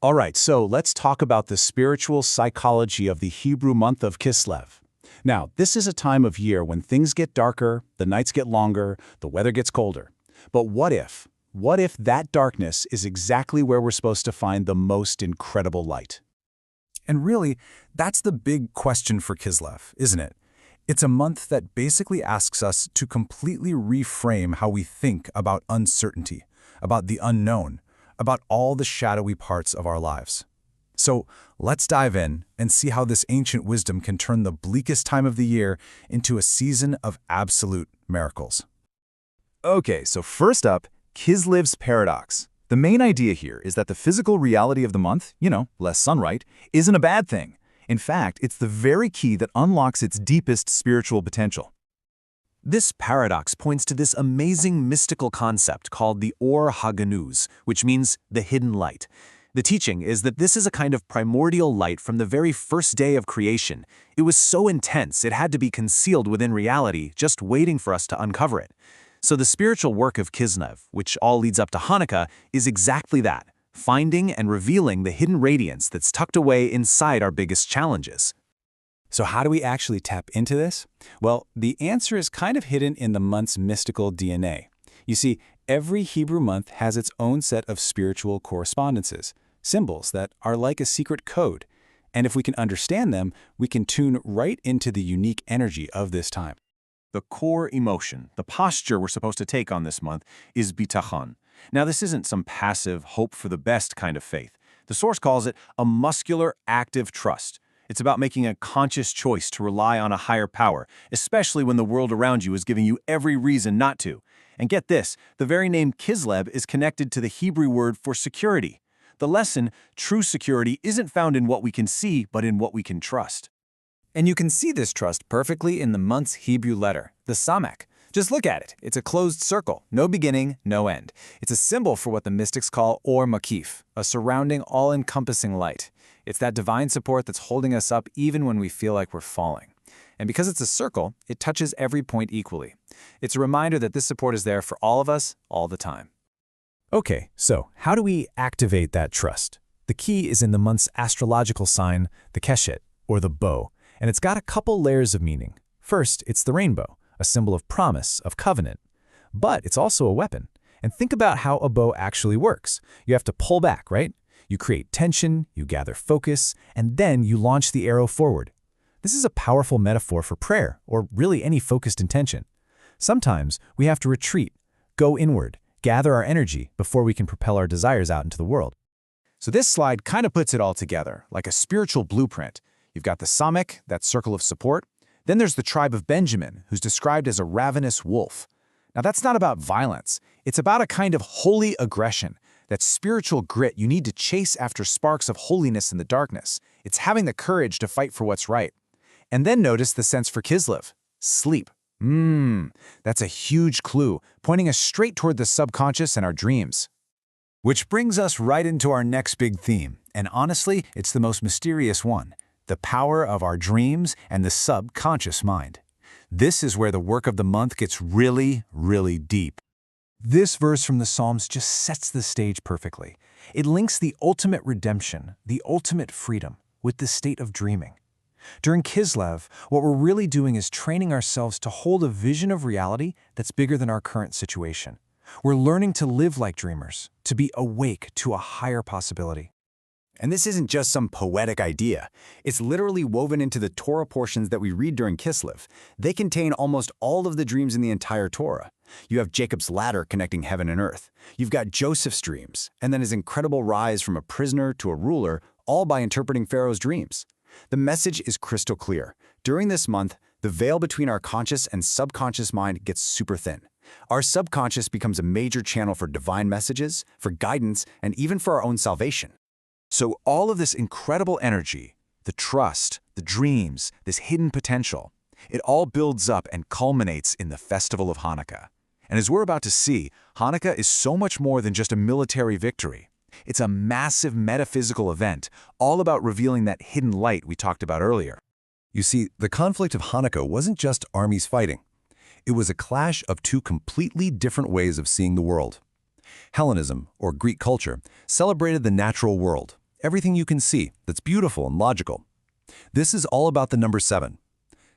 All right, so let's talk about the spiritual psychology of the Hebrew month of Kislev. Now, this is a time of year when things get darker, the nights get longer, the weather gets colder. But what if? What if that darkness is exactly where we're supposed to find the most incredible light? And really, that's the big question for Kislev, isn't it? It's a month that basically asks us to completely reframe how we think about uncertainty, about the unknown, about all the shadowy parts of our lives. So let's dive in and see how this ancient wisdom can turn the bleakest time of the year into a season of absolute miracles. Okay, so first up, Kislev's paradox. The main idea here is that the physical reality of the month, less sunlight, isn't a bad thing. In fact, it's the very key that unlocks its deepest spiritual potential. This paradox points to this amazing mystical concept called the Or HaGanuz, which means the hidden light. The teaching is that this is a kind of primordial light from the very first day of creation. It was so intense it had to be concealed within reality, just waiting for us to uncover it. So the spiritual work of Kislev, which all leads up to Hanukkah, is exactly that, finding and revealing the hidden radiance that's tucked away inside our biggest challenges. So how do we actually tap into this? Well, the answer is kind of hidden in the month's mystical DNA. You see, every Hebrew month has its own set of spiritual correspondences, symbols that are like a secret code. And if we can understand them, we can tune right into the unique energy of this time. The core emotion, the posture we're supposed to take on this month, is bitachon. Now, this isn't some passive, hope-for-the-best kind of faith. The source calls it a muscular, active trust. It's about making a conscious choice to rely on a higher power, especially when the world around you is giving you every reason not to. And get this, the very name Kislev is connected to the Hebrew word for security. The lesson, true security, isn't found in what we can see, but in what we can trust. And you can see this trust perfectly in the month's Hebrew letter, the Samek. Just look at it. It's a closed circle, no beginning, no end. It's a symbol for what the mystics call Or Makif, a surrounding, all-encompassing light. It's that divine support that's holding us up even when we feel like we're falling. And because it's a circle, it touches every point equally. It's a reminder that this support is there for all of us, all the time. Okay, so how do we activate that trust? The key is in the month's astrological sign, the Keshet, or the bow, and it's got a couple layers of meaning. First, it's the rainbow, a symbol of promise, of covenant. But it's also a weapon. And think about how a bow actually works. You have to pull back, right? You create tension, you gather focus, and then you launch the arrow forward. This is a powerful metaphor for prayer, or really any focused intention. Sometimes we have to retreat, go inward, gather our energy before we can propel our desires out into the world. So this slide kind of puts it all together, like a spiritual blueprint. You've got the Samek, that circle of support. Then there's the tribe of Benjamin, who's described as a ravenous wolf. Now that's not about violence. It's about a kind of holy aggression, that spiritual grit you need to chase after sparks of holiness in the darkness. It's having the courage to fight for what's right. And then notice the sense for Kislev, sleep. That's a huge clue, pointing us straight toward the subconscious and our dreams. Which brings us right into our next big theme, and honestly, it's the most mysterious one, the power of our dreams and the subconscious mind. This is where the work of the month gets really, really deep. This verse from the Psalms just sets the stage perfectly. It links the ultimate redemption, the ultimate freedom, with the state of dreaming. During Kislev, what we're really doing is training ourselves to hold a vision of reality that's bigger than our current situation. We're learning to live like dreamers, to be awake to a higher possibility. And this isn't just some poetic idea. It's literally woven into the Torah portions that we read during Kislev. They contain almost all of the dreams in the entire Torah. You have Jacob's ladder connecting heaven and earth. You've got Joseph's dreams, and then his incredible rise from a prisoner to a ruler, all by interpreting Pharaoh's dreams. The message is crystal clear. During this month, the veil between our conscious and subconscious mind gets super thin. Our subconscious becomes a major channel for divine messages, for guidance, and even for our own salvation. So all of this incredible energy, the trust, the dreams, this hidden potential, it all builds up and culminates in the festival of Hanukkah. And as we're about to see, Hanukkah is so much more than just a military victory. It's a massive metaphysical event, all about revealing that hidden light we talked about earlier. You see, the conflict of Hanukkah wasn't just armies fighting. It was a clash of two completely different ways of seeing the world. Hellenism, or Greek culture, celebrated the natural world, everything you can see that's beautiful and logical. This is all about the number 7.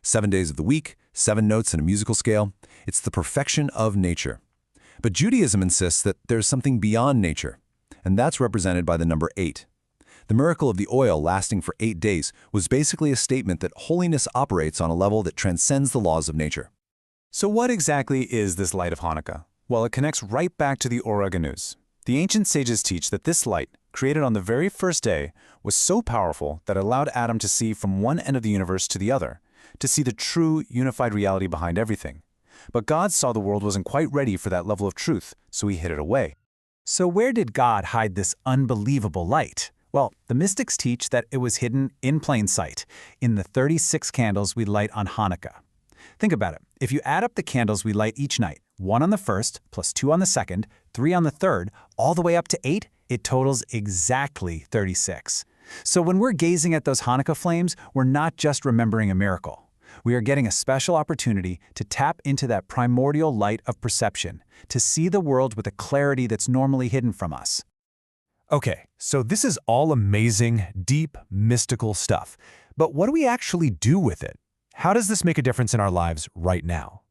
7 days of the week, 7 notes in a musical scale. It's the perfection of nature. But Judaism insists that there's something beyond nature, and that's represented by the number 8. The miracle of the oil lasting for 8 days was basically a statement that holiness operates on a level that transcends the laws of nature. So what exactly is this light of Hanukkah? Well, it connects right back to the Or HaGanuz. The ancient sages teach that this light, created on the very first day, was so powerful that it allowed Adam to see from one end of the universe to the other, to see the true, unified reality behind everything. But God saw the world wasn't quite ready for that level of truth, so he hid it away. So where did God hide this unbelievable light? Well, the mystics teach that it was hidden in plain sight, in the 36 candles we light on Hanukkah. Think about it. If you add up the candles we light each night, 1 on the first, plus 2 on the second, 3 on the third, all the way up to 8, it totals exactly 36. So when we're gazing at those Hanukkah flames, we're not just remembering a miracle. We are getting a special opportunity to tap into that primordial light of perception, to see the world with a clarity that's normally hidden from us. Okay, so this is all amazing, deep, mystical stuff. But what do we actually do with it? How does this make a difference in our lives right now?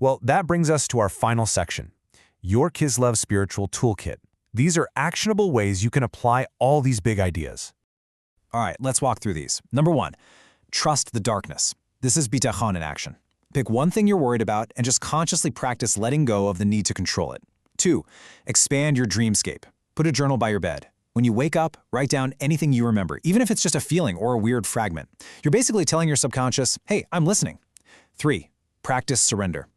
Well, that brings us to our final section, your Kislev Spiritual Toolkit. These are actionable ways you can apply all these big ideas. All right, let's walk through these. Number 1, trust the darkness. This is bitachon in action. Pick one thing you're worried about and just consciously practice letting go of the need to control it. 2, expand your dreamscape. Put a journal by your bed. When you wake up, write down anything you remember, even if it's just a feeling or a weird fragment. You're basically telling your subconscious, hey, I'm listening. 3, practice surrender.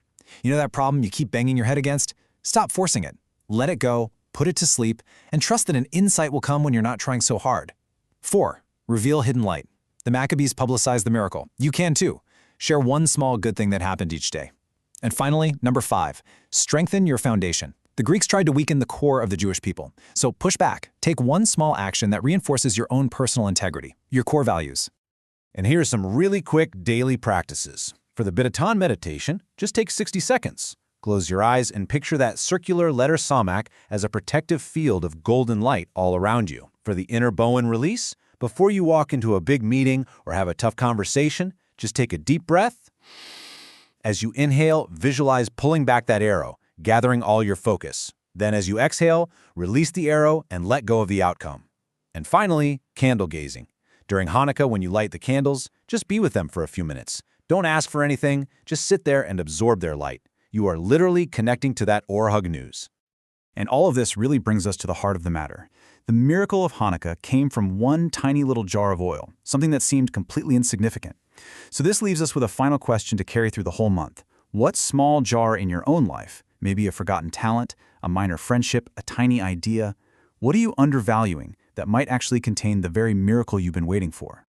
You know that problem you keep banging your head against? Stop forcing it. Let it go, put it to sleep, and trust that an insight will come when you're not trying so hard. 4, reveal hidden light. The Maccabees publicized the miracle. You can too. Share one small good thing that happened each day. And finally, number 5, strengthen your foundation. The Greeks tried to weaken the core of the Jewish people. So push back. Take one small action that reinforces your own personal integrity, your core values. And here are some really quick daily practices. For the Bitaton meditation, just take 60 seconds. Close your eyes and picture that circular letter Samak as a protective field of golden light all around you. For the inner Bowen release, before you walk into a big meeting or have a tough conversation, just take a deep breath. As you inhale, visualize pulling back that arrow, gathering all your focus. Then as you exhale, release the arrow and let go of the outcome. And finally, candle gazing. During Hanukkah, when you light the candles, just be with them for a few minutes. Don't ask for anything, just sit there and absorb their light. You are literally connecting to that Or HaGanuz. And all of this really brings us to the heart of the matter. The miracle of Hanukkah came from one tiny little jar of oil, something that seemed completely insignificant. So this leaves us with a final question to carry through the whole month. What small jar in your own life, maybe a forgotten talent, a minor friendship, a tiny idea, what are you undervaluing that might actually contain the very miracle you've been waiting for?